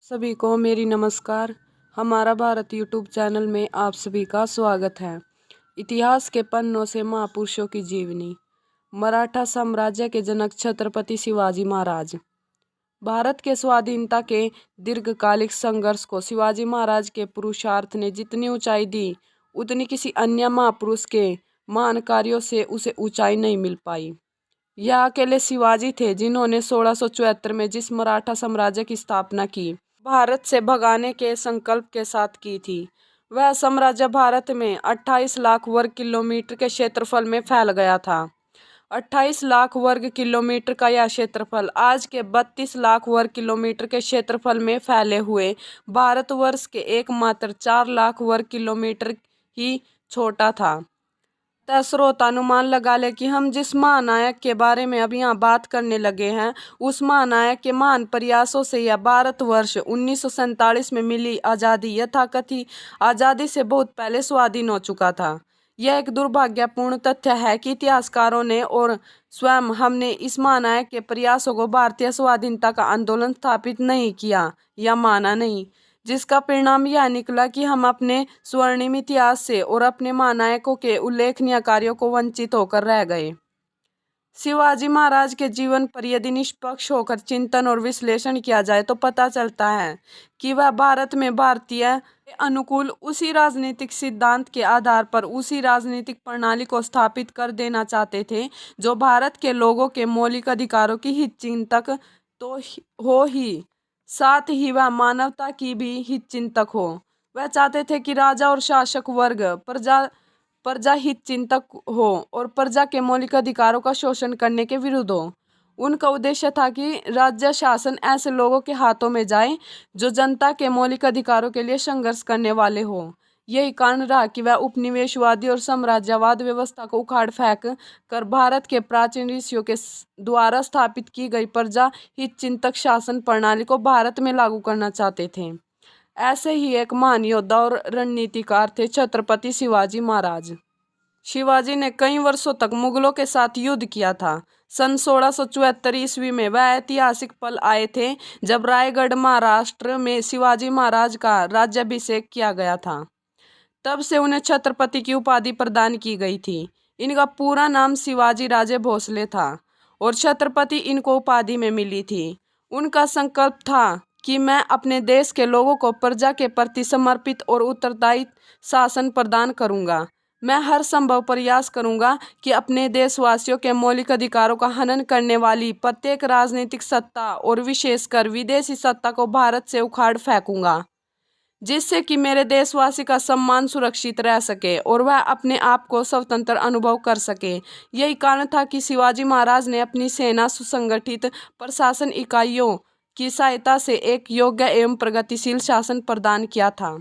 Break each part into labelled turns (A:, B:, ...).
A: सभी को मेरी नमस्कार। हमारा भारत यूट्यूब चैनल में आप सभी का स्वागत है। इतिहास के पन्नों से महापुरुषों की जीवनी। मराठा साम्राज्य के जनक छत्रपति शिवाजी महाराज। भारत के स्वाधीनता के दीर्घकालिक संघर्ष को शिवाजी महाराज के पुरुषार्थ ने जितनी ऊंचाई दी, उतनी किसी अन्य महापुरुष के महान कार्यों से उसे ऊंचाई नहीं मिल पाई। यह अकेले शिवाजी थे जिन्होंने 1674 में जिस मराठा साम्राज्य की स्थापना की, भारत से भगाने के संकल्प के साथ की थी। वह साम्राज्य भारत में 28 लाख वर्ग किलोमीटर के क्षेत्रफल में फैल गया था। 28 लाख वर्ग किलोमीटर का यह क्षेत्रफल आज के 32 लाख वर्ग किलोमीटर के क्षेत्रफल में फैले हुए भारतवर्ष के एकमात्र 4 लाख वर्ग किलोमीटर ही छोटा था। श्रोता अनुमान लगा ले कि हम जिस महानायक के बारे में अब यहाँ बात करने लगे हैं, उस महानायक के महान प्रयासों से यह भारतवर्ष 1947 में मिली आज़ादी यथाकथित आज़ादी से बहुत पहले स्वाधीन हो चुका था। यह एक दुर्भाग्यपूर्ण तथ्य है कि इतिहासकारों ने और स्वयं हमने इस महानायक के प्रयासों को भारतीय स्वाधीनता का आंदोलन स्थापित नहीं किया या माना नहीं, जिसका परिणाम यह निकला कि हम अपने स्वर्णिम इतिहास से और अपने महानायकों के उल्लेखनीय कार्यों को वंचित होकर रह गए। शिवाजी महाराज के जीवन पर यदि निष्पक्ष होकर चिंतन और विश्लेषण किया जाए तो पता चलता है कि वह भारत में भारतीय के अनुकूल उसी राजनीतिक सिद्धांत के आधार पर उसी राजनीतिक प्रणाली को स्थापित कर देना चाहते थे जो भारत के लोगों के मौलिक अधिकारों की हितचिंतक तो हो ही, साथ ही वह मानवता की भी हितचिंतक हो। वह चाहते थे कि राजा और शासक वर्ग प्रजा हित चिंतक हो और प्रजा के मौलिक अधिकारों का शोषण करने के विरुद्ध हो। उनका उद्देश्य था कि राज्य शासन ऐसे लोगों के हाथों में जाए जो जनता के मौलिक अधिकारों के लिए संघर्ष करने वाले हो। यही कारण रहा कि वह उपनिवेशवादी और साम्राज्यवाद व्यवस्था को उखाड़ फेंक कर भारत के प्राचीन ऋषियों के द्वारा स्थापित की गई प्रजा हित चिंतक शासन प्रणाली को भारत में लागू करना चाहते थे। ऐसे ही एक महान योद्धा और रणनीतिकार थे छत्रपति शिवाजी महाराज। शिवाजी ने कई वर्षों तक मुगलों के साथ युद्ध किया था। सन 1674 ईस्वी में वह ऐतिहासिक पल आए थे जब रायगढ़ महाराष्ट्र में शिवाजी महाराज का राज्याभिषेक किया गया था। तब से उन्हें छत्रपति की उपाधि प्रदान की गई थी। इनका पूरा नाम शिवाजी राजे भोसले था और छत्रपति इनको उपाधि में मिली थी। उनका संकल्प था कि मैं अपने देश के लोगों को प्रजा के प्रति समर्पित और उत्तरदायी शासन प्रदान करूंगा। मैं हर संभव प्रयास करूंगा कि अपने देशवासियों के मौलिक अधिकारों का हनन करने वाली प्रत्येक राजनीतिक सत्ता और विशेषकर विदेशी सत्ता को भारत से उखाड़ फेंकूंगा, जिससे कि मेरे देशवासी का सम्मान सुरक्षित रह सके और वह अपने आप को स्वतंत्र अनुभव कर सके। यही कारण था कि शिवाजी महाराज ने अपनी सेना सुसंगठित प्रशासन इकाइयों की सहायता से एक योग्य एवं प्रगतिशील शासन प्रदान किया था।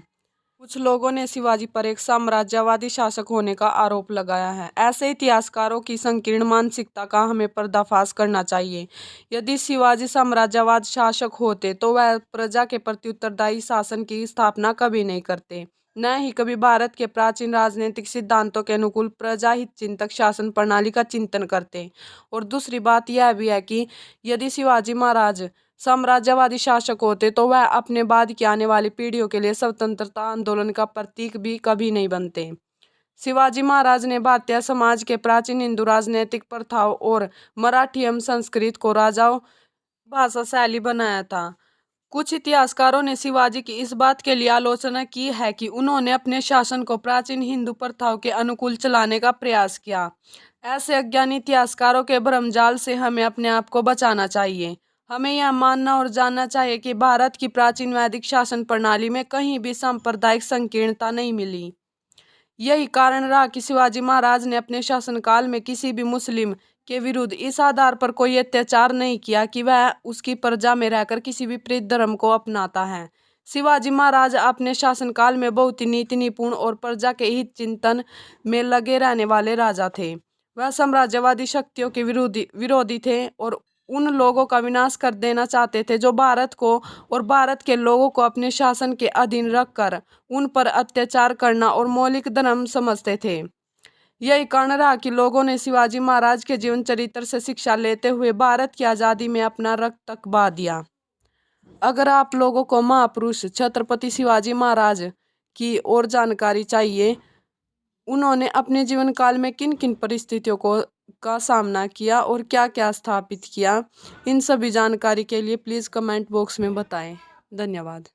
A: कुछ लोगों ने शिवाजी पर एक साम्राज्यवादी शासक होने का आरोप लगाया है। ऐसे इतिहासकारों की संकीर्ण मानसिकता का हमें पर्दाफाश करना चाहिए। यदि शिवाजी साम्राज्यवाद शासक होते तो वह प्रजा के प्रति उत्तरदायी शासन की स्थापना कभी नहीं करते, न ही कभी भारत के प्राचीन राजनीतिक सिद्धांतों के अनुकूल प्रजा हित चिंतक शासन प्रणाली का चिंतन करते। और दूसरी बात यह भी है कि यदि शिवाजी महाराज साम्राज्यवादी शासक होते तो वह अपने बाद की आने वाली पीढ़ियों के लिए स्वतंत्रता आंदोलन का प्रतीक भी कभी नहीं बनते। शिवाजी महाराज ने भारतीय समाज के प्राचीन हिंदू राजनीतिक प्रथाओं और मराठी एवं संस्कृत को राजाओं भाषा शैली बनाया था। कुछ इतिहासकारों ने शिवाजी की इस बात के लिए आलोचना की है कि उन्होंने अपने शासन को प्राचीन हिंदू प्रथाओं के अनुकूल चलाने का प्रयास किया। ऐसे अज्ञानी इतिहासकारों के भ्रमजाल से हमें अपने आप को बचाना चाहिए। हमें यह मानना और जानना चाहिए कि भारत की प्राचीन वैदिक शासन प्रणाली में कहीं भी सांप्रदायिक संकीर्णता नहीं मिली। यही कारण रहा कि शिवाजी महाराज ने अपने शासनकाल में किसी भी मुस्लिम के विरुद्ध इस आधार पर कोई अत्याचार नहीं किया कि वह उसकी प्रजा में रहकर किसी विपरीत धर्म को अपनाता है। शिवाजी महाराज अपने शासनकाल में बहुत ही नीति निपुण और प्रजा के हित चिंतन में लगे रहने वाले राजा थे। वह साम्राज्यवादी शक्तियों के विरोधी थे और उन लोगों का विनाश कर देना चाहते थे जो भारत को और भारत के लोगों को अपने शासन के अधीन रखकर उन पर अत्याचार करना और मौलिक धर्म समझते थे। यही कारण रहा कि लोगों ने शिवाजी महाराज के जीवन चरित्र से शिक्षा लेते हुए भारत की आज़ादी में अपना रक्त तक बहा दिया। अगर आप लोगों को महापुरुष छत्रपति शिवाजी महाराज की और जानकारी चाहिए, उन्होंने अपने जीवन काल में किन किन परिस्थितियों का सामना किया और क्या क्या स्थापित किया, इन सभी जानकारी के लिए प्लीज़ कमेंट बॉक्स में बताएं। धन्यवाद।